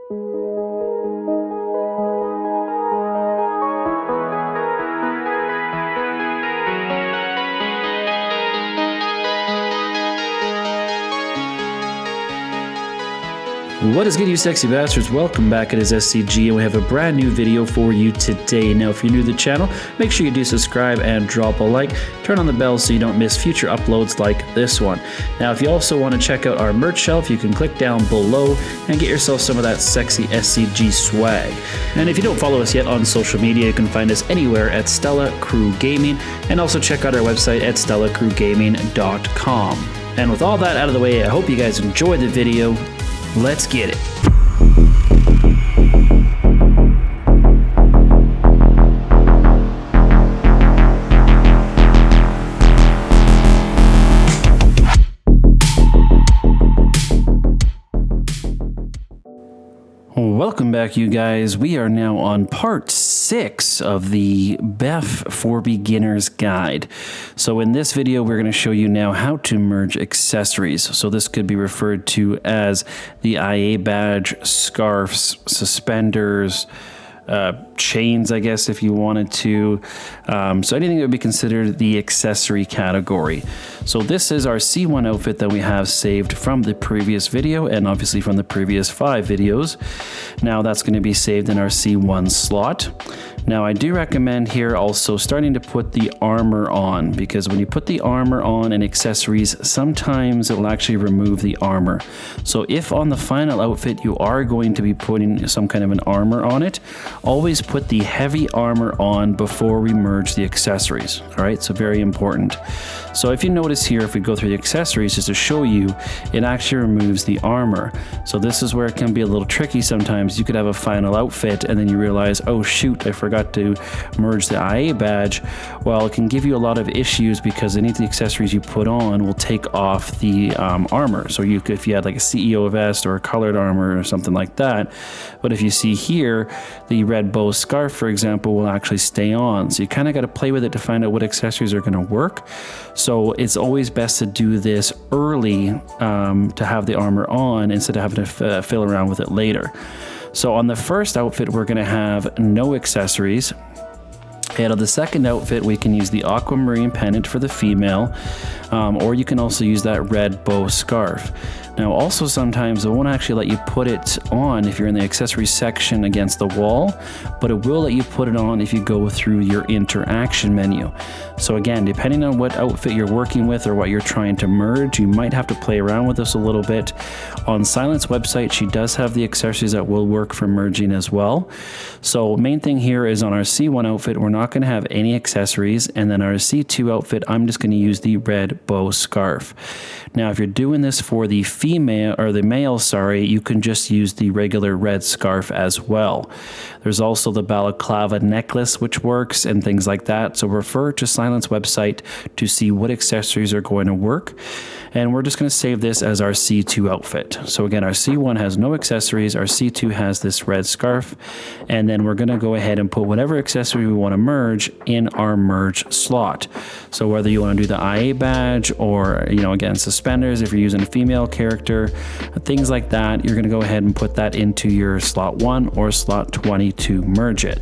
What is good, you sexy bastards? Welcome back. It is SCG, and we have a brand new video for you today. Now, if you're new to the channel, make sure you do subscribe and drop a like. Turn on the bell so you don't miss future uploads like this one. Now, if you also want to check out our merch shelf, you can click down below and get yourself some of that sexy SCG swag. And if you don't follow us yet on social media, you can find us anywhere at Stella Crew Gaming, and also check out our website at StellaCrewGaming.com. And with all that out of the way, I hope you guys enjoyed the video. Let's get it. Welcome back, you guys. We are now on part 6 of the BEFF for Beginners guide. So in this video, we're going to show you now how to merge accessories. So this could be referred to as the IA badge, scarves, suspenders, chains, I guess, if you wanted to. So anything that would be considered the accessory category. So this is our C1 outfit that we have saved from the previous video and obviously from the previous 5 videos. Now that's going to be saved in our C1 slot. Now I do recommend here also starting to put the armor on, because when you put the armor on and accessories, sometimes it will actually remove the armor. So if on the final outfit you are going to be putting some kind of an armor on it, always put the heavy armor on before we merge the accessories. All right, so very important. So if you notice here, if we go through the accessories, just to show you, it actually removes the armor. So this is where it can be a little tricky sometimes. You could have a final outfit and then you realize, oh shoot, I forgot to merge the IA badge. Well, it can give you a lot of issues because any of the accessories you put on will take off the armor. So if you had like a CEO vest or a colored armor or something like that. But if you see here, the red bow scarf, for example, will actually stay on. So you kind of got to play with it to find out what accessories are going to work. So it's always best to do this early to have the armor on instead of having to fill around with it later. So on the first outfit, we're going to have no accessories. And on the second outfit, we can use the aquamarine pendant for the female, or you can also use that red bow scarf. Now also sometimes it won't actually let you put it on if you're in the accessories section against the wall, but it will let you put it on if you go through your interaction menu. So again, depending on what outfit you're working with or what you're trying to merge, you might have to play around with this a little bit. On Silent's website, she does have the accessories that will work for merging as well. So main thing here is on our C1 outfit, we're not going to have any accessories, and then our C2 outfit, I'm just going to use the red bow scarf. Now, if you're doing this for the female or the male, sorry, you can just use the regular red scarf as well. There's also the balaclava necklace, which works, and things like that. So refer to Silent's website to see what accessories are going to work. And we're just going to save this as our C2 outfit. So again, our C1 has no accessories, our C2 has this red scarf, and then we're going to go ahead and put whatever accessory we want to merge in our merge slot. So whether you want to do the IA badge or, again, suspenders, if you're using a female character, things like that, you're going to go ahead and put that into your slot 1 or slot 20 to merge it.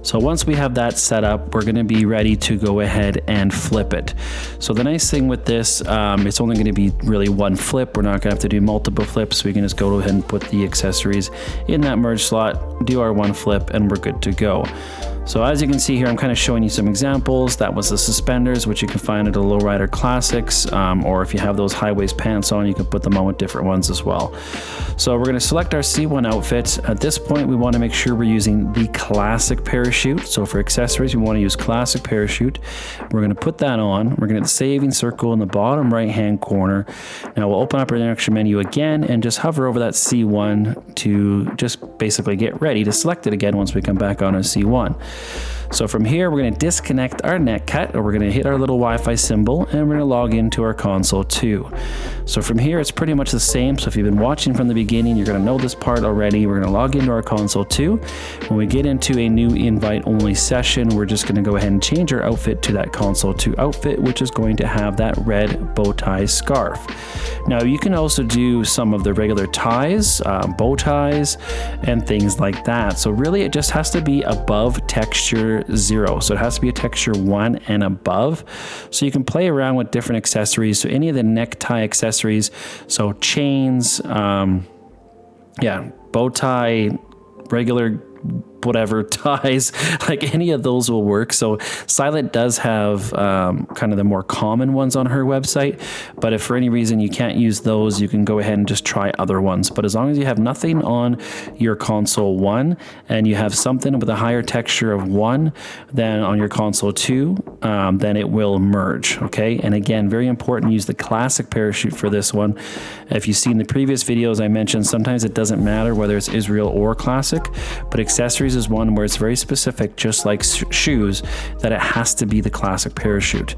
So once we have that set up, we're going to be ready to go ahead and flip it. So the nice thing with this, it's only going to be really one flip. We're not going to have to do multiple flips. We can just go ahead and put the accessories in that merge slot, do our one flip, and we're good to go. So as you can see here, I'm kind of showing you some examples. That was the suspenders, which you can find at the Lowrider Classics, or if you have those high-waist pants on, you can put them on with different ones as well. So we're going to select our C1 outfit. At this point, we want to make sure we're using the classic parachute. So for accessories, we want to use classic parachute. We're going to put that on. We're going to hit the saving circle in the bottom right-hand corner. Now we'll open up our interaction menu again and just hover over that C1 to just basically get ready to select it again once we come back on our C1. So from here, we're going to disconnect our netcut, or we're going to hit our little Wi-Fi symbol, and we're going to log into our console 2. So from here, it's pretty much the same. So if you've been watching from the beginning, you're going to know this part already. We're going to log into our console 2. When we get into a new invite-only session, we're just going to go ahead and change our outfit to that console 2 outfit, which is going to have that red bow tie scarf. Now, you can also do some of the regular ties, bow ties, and things like that. So really, it just has to be above texture 0. So it has to be a texture 1 and above. So you can play around with different accessories. So any of the necktie accessories, so chains, bow tie, regular whatever ties, like any of those will work. So llSilxnt does have kind of the more common ones on her website, but if for any reason you can't use those, you can go ahead and just try other ones. But as long as you have nothing on your console 1 and you have something with a higher texture of 1 than on your console 2, then it will merge. Okay, and again, very important, use the classic parachute for this one. If you've seen the previous videos, I mentioned sometimes it doesn't matter whether it's Israel or classic, but accessories is one where it's very specific, just like shoes, that it has to be the classic parachute.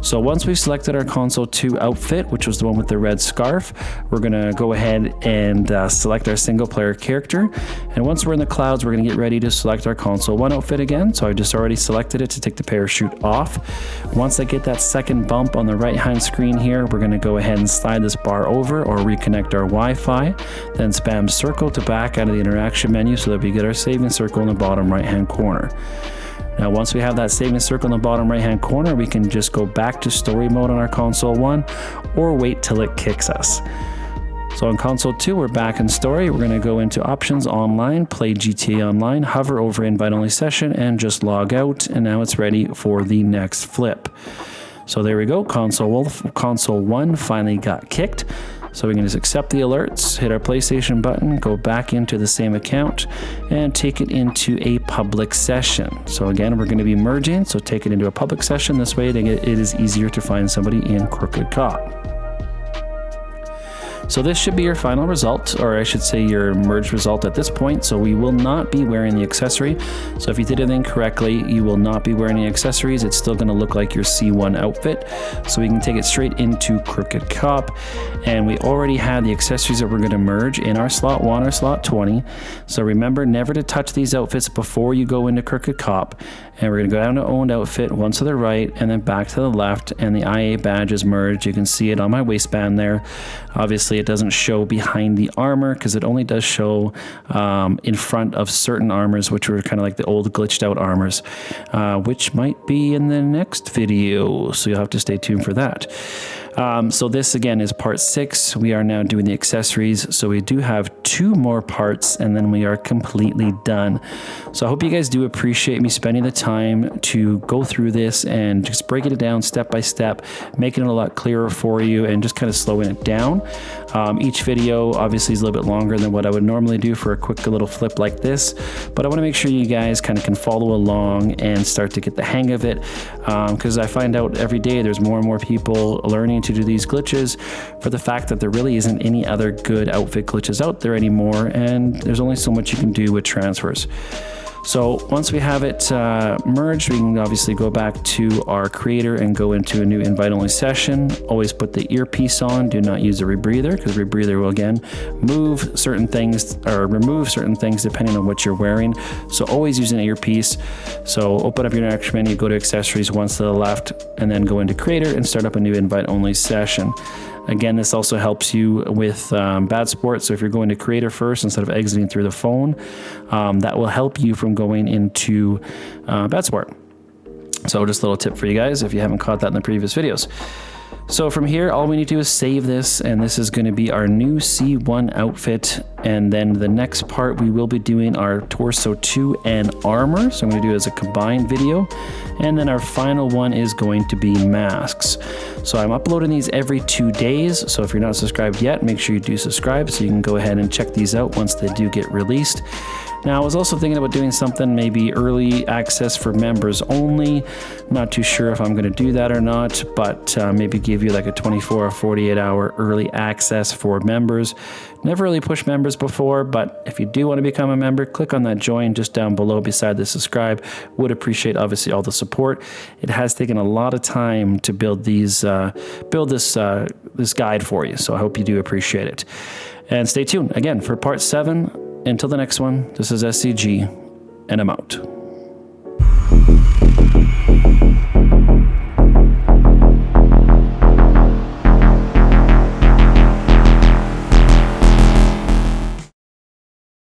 So once we've selected our console 2 outfit, which was the one with the red scarf, we're going to go ahead and select our single player character. And once we're in the clouds, we're going to get ready to select our console 1 outfit again. So I just already selected it to take the parachute off. Once I get that second bump on the right hand screen here, we're going to go ahead and slide this bar over or reconnect our Wi-Fi, then spam circle to back out of the interaction menu so that we get our saving circle in the bottom right hand corner. Now once we have that saving circle in the bottom right hand corner, we can just go back to story mode on our console 1 or wait till it kicks us. So on console 2, we're back in story. We're going to go into options, online, play GTA Online, hover over invite only session, and just log out. And now it's ready for the next flip. So there we go. Console 1 finally got kicked. So we can just accept the alerts, hit our PlayStation button, go back into the same account, and take it into a public session. So again, we're going to be merging, so take it into a public session. This way it is easier to find somebody in Crooked Cop. So this should be your final result, or I should say your merged result at this point. So we will not be wearing the accessory. So if you did everything correctly, you will not be wearing any accessories. It's still going to look like your C1 outfit. So we can take it straight into Crooked Cop. And we already had the accessories that we're going to merge in our slot 1 or slot 20. So remember never to touch these outfits before you go into Crooked Cop. And we're going to go down to owned outfit, one to the right and then back to the left, and the IA badge is merged. You can see it on my waistband there. Obviously it doesn't show behind the armor because it only does show in front of certain armors, which were kind of like the old glitched out armors, which might be in the next video. So you'll have to stay tuned for that. So this again is part 6. We are now doing the accessories. So we do have 2 more parts and then we are completely done. So I hope you guys do appreciate me spending the time to go through this and just breaking it down step by step, making it a lot clearer for you and just kind of slowing it down. Each video obviously is a little bit longer than what I would normally do for a quick little flip like this, but I want to make sure you guys kind of can follow along and start to get the hang of it, because I find out every day there's more and more people learning to do these glitches for the fact that there really isn't any other good outfit glitches out there anymore, and there's only so much you can do with transfers. So once we have it merged, we can obviously go back to our creator and go into a new invite-only session. Always put the earpiece on. Do not use a rebreather, because rebreather will again move certain things or remove certain things depending on what you're wearing. So always use an earpiece. So open up your interaction menu, go to accessories once to the left, and then go into creator and start up a new invite-only session. Again, this also helps you with bad sport. So if you're going to creator first instead of exiting through the phone, that will help you from going into bad sport. So just a little tip for you guys if you haven't caught that in the previous videos. So from here, all we need to do is save this, and this is going to be our new C1 outfit. And then the next part, we will be doing our torso 2 and armor. So I'm going to do it as a combined video. And then our final one is going to be masks. So I'm uploading these every 2 days. So if you're not subscribed yet, make sure you do subscribe so you can go ahead and check these out once they do get released. Now, I was also thinking about doing something maybe early access for members only. Not too sure if I'm going to do that or not, but maybe give you like a 24 or 48 hour early access for members. Never really push members members before, but if you do want to become a member, click on that join just down below beside the subscribe. Would appreciate obviously all the support. It has taken a lot of time to build these, this guide for you, so I hope you do appreciate it. And stay tuned again for part 7. Until the next one, this is SCG, and I'm out.